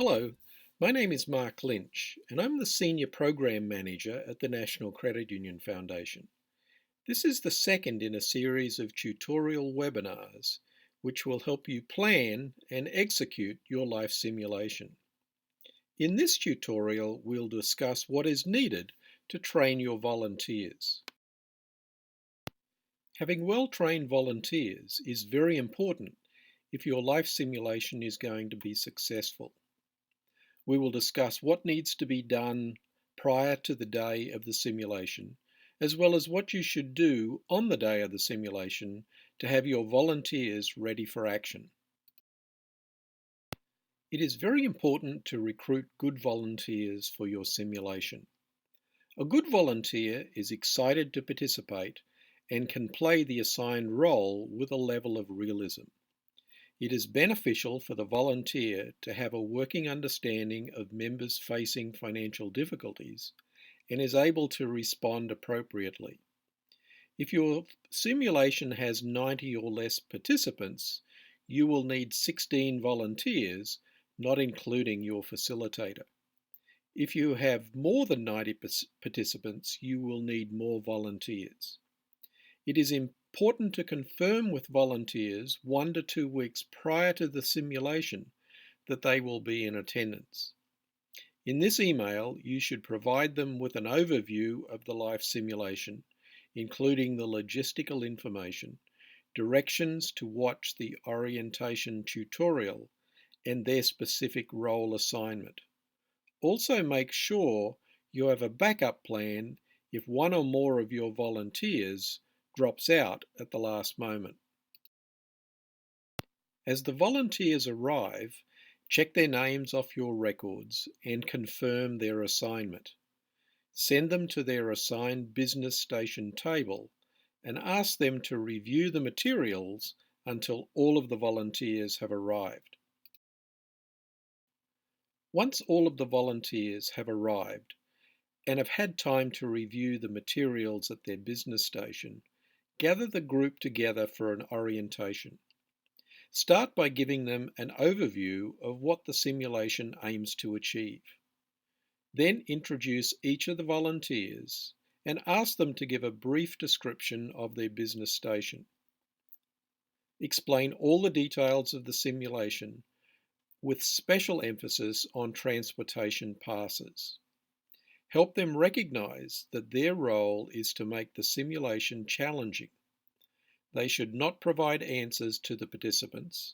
Hello, my name is Mark Lynch, and I'm the Senior Program Manager at the National Credit Union Foundation. This is the second in a series of tutorial webinars which will help you plan and execute your life simulation. In this tutorial, we'll discuss what is needed to train your volunteers. Having well-trained volunteers is very important if your life simulation is going to be successful. We will discuss what needs to be done prior to the day of the simulation, as well as what you should do on the day of the simulation to have your volunteers ready for action. It is very important to recruit good volunteers for your simulation. A good volunteer is excited to participate and can play the assigned role with a level of realism. It is beneficial for the volunteer to have a working understanding of members facing financial difficulties and is able to respond appropriately. If your simulation has 90 or less participants, you will need 16 volunteers, not including your facilitator. If you have more than 90 participants, you will need more volunteers. It is important to confirm with volunteers 1 to 2 weeks prior to the simulation that they will be in attendance. In this email, you should provide them with an overview of the life simulation, including the logistical information, directions to watch the orientation tutorial, and their specific role assignment. Also make sure you have a backup plan if one or more of your volunteers drops out at the last moment. As the volunteers arrive, check their names off your records and confirm their assignment. Send them to their assigned business station table and ask them to review the materials until all of the volunteers have arrived. Once all of the volunteers have arrived and have had time to review the materials at their business station, gather the group together for an orientation. Start by giving them an overview of what the simulation aims to achieve. Then introduce each of the volunteers and ask them to give a brief description of their business station. Explain all the details of the simulation with special emphasis on transportation passes. Help them recognize that their role is to make the simulation challenging. They should not provide answers to the participants.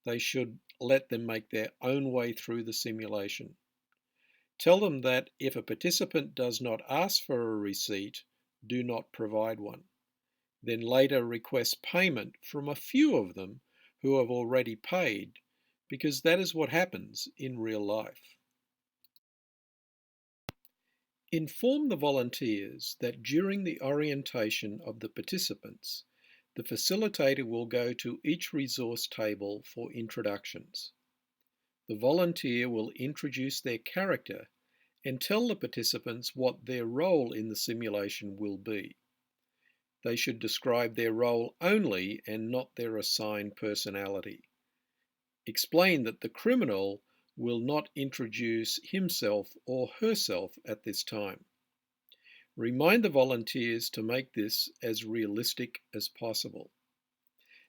They should let them make their own way through the simulation. Tell them that if a participant does not ask for a receipt, do not provide one. Then later request payment from a few of them who have already paid, because that is what happens in real life. Inform the volunteers that during the orientation of the participants, the facilitator will go to each resource table for introductions. The volunteer will introduce their character and tell the participants what their role in the simulation will be. They should describe their role only and not their assigned personality. Explain that the criminal will not introduce himself or herself at this time. Remind the volunteers to make this as realistic as possible.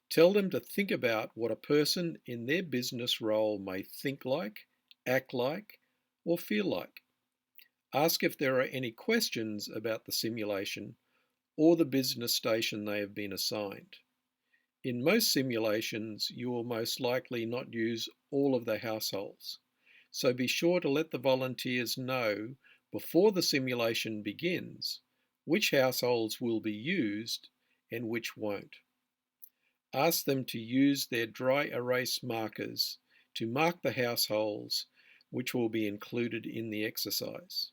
Tell them to think about what a person in their business role may think like, act like, or feel like. Ask if there are any questions about the simulation or the business station they have been assigned. In most simulations, you will most likely not use all of the households, so be sure to let the volunteers know before the simulation begins which households will be used and which won't. Ask them to use their dry erase markers to mark the households which will be included in the exercise.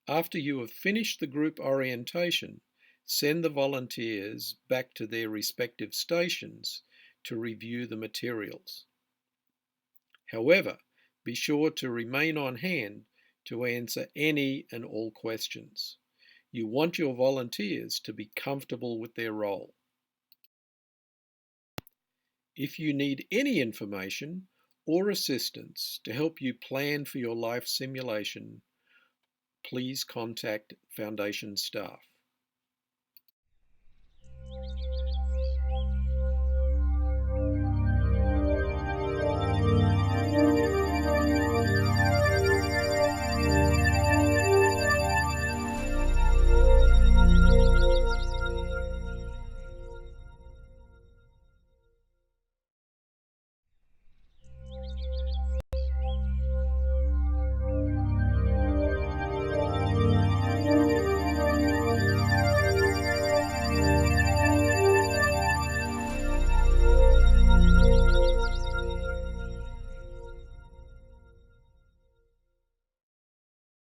After you have finished the group orientation, send the volunteers back to their respective stations to review the materials. However, be sure to remain on hand to answer any and all questions. You want your volunteers to be comfortable with their role. If you need any information or assistance to help you plan for your life simulation, please contact Foundation staff.